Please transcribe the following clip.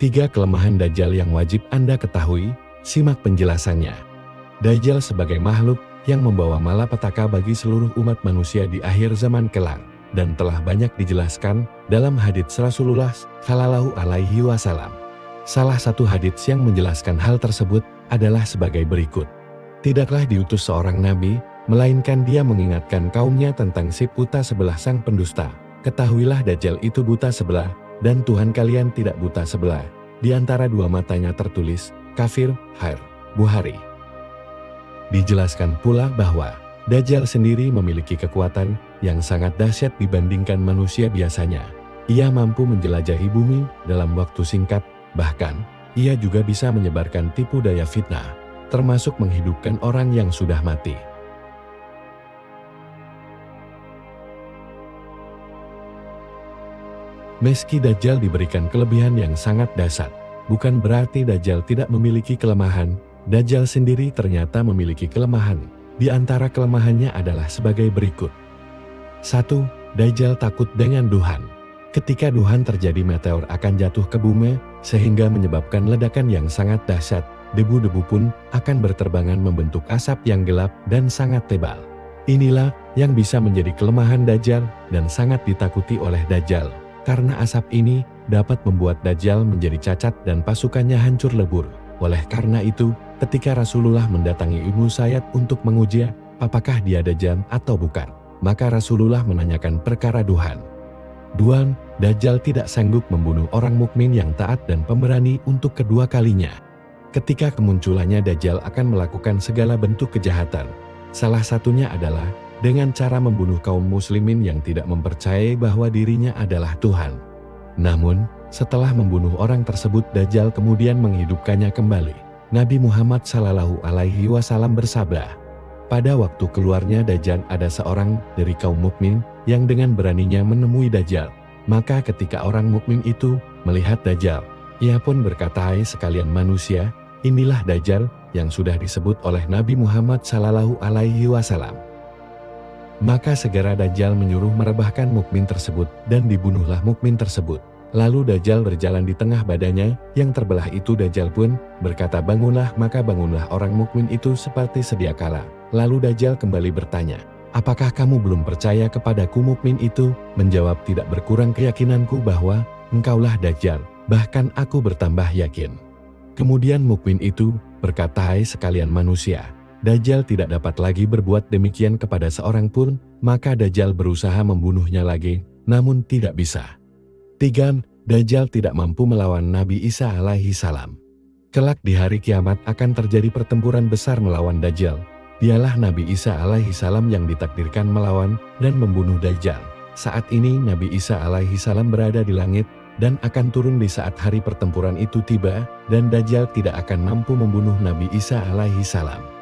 3 kelemahan Dajjal yang wajib Anda ketahui, simak penjelasannya. Dajjal sebagai makhluk yang membawa malapetaka bagi seluruh umat manusia di akhir zaman kelak, dan telah banyak dijelaskan dalam hadits Rasulullah Shallallahu Alaihi Wasallam. Salah satu hadits yang menjelaskan hal tersebut adalah sebagai berikut. Tidaklah diutus seorang nabi, melainkan dia mengingatkan kaumnya tentang si buta sebelah sang pendusta. Ketahuilah Dajjal itu buta sebelah, dan Tuhan kalian tidak buta sebelah. Di antara dua matanya tertulis, kafir, har, Bukhari. Dijelaskan pula bahwa Dajjal sendiri memiliki kekuatan yang sangat dahsyat dibandingkan manusia biasanya. Ia mampu menjelajahi bumi dalam waktu singkat, bahkan ia juga bisa menyebarkan tipu daya fitnah, termasuk menghidupkan orang yang sudah mati. Meski Dajjal diberikan kelebihan yang sangat dahsyat, bukan berarti Dajjal tidak memiliki kelemahan. Dajjal sendiri ternyata memiliki kelemahan. Di antara kelemahannya adalah sebagai berikut. 1. Dajjal takut dengan duhan. Ketika duhan terjadi, meteor akan jatuh ke bumi, sehingga menyebabkan ledakan yang sangat dahsyat. Debu-debu pun akan berterbangan membentuk asap yang gelap dan sangat tebal. Inilah yang bisa menjadi kelemahan Dajjal dan sangat ditakuti oleh Dajjal. Karena asap ini dapat membuat Dajjal menjadi cacat dan pasukannya hancur lebur. Oleh karena itu, ketika Rasulullah mendatangi Ibnu Sayyad untuk menguji apakah dia Dajjal atau bukan, maka Rasulullah menanyakan perkara duhan. 2. Dajjal tidak sanggup membunuh orang mukmin yang taat dan pemberani untuk kedua kalinya. Ketika kemunculannya, Dajjal akan melakukan segala bentuk kejahatan. Salah satunya adalah dengan cara membunuh kaum muslimin yang tidak mempercayai bahwa dirinya adalah Tuhan. Namun, setelah membunuh orang tersebut, Dajjal kemudian menghidupkannya kembali. Nabi Muhammad Shallallahu Alaihi Wasallam bersabda, pada waktu keluarnya Dajjal ada seorang dari kaum mukmin yang dengan beraninya menemui Dajjal. Maka ketika orang mukmin itu melihat Dajjal, ia pun berkata, hai sekalian manusia, inilah Dajjal yang sudah disebut oleh Nabi Muhammad Shallallahu Alaihi Wasallam. Maka segera Dajjal menyuruh merebahkan mukmin tersebut dan dibunuhlah mukmin tersebut. Lalu Dajjal berjalan di tengah badannya yang terbelah itu. Dajjal pun berkata, bangunlah, maka bangunlah orang mukmin itu seperti sedia kala. Lalu Dajjal kembali bertanya, apakah kamu belum percaya kepadaku? Mukmin itu menjawab, tidak berkurang keyakinanku bahwa engkaulah Dajjal, bahkan aku bertambah yakin. Kemudian mukmin itu berkata, hai sekalian manusia, Dajjal tidak dapat lagi berbuat demikian kepada seorang pun. Maka Dajjal berusaha membunuhnya lagi, namun tidak bisa. 3. Dajjal tidak mampu melawan Nabi Isa alaihi salam. Kelak di hari kiamat akan terjadi pertempuran besar melawan Dajjal. Dialah Nabi Isa alaihi salam yang ditakdirkan melawan dan membunuh Dajjal. Saat ini Nabi Isa alaihi salam berada di langit dan akan turun di saat hari pertempuran itu tiba, dan Dajjal tidak akan mampu membunuh Nabi Isa alaihi salam.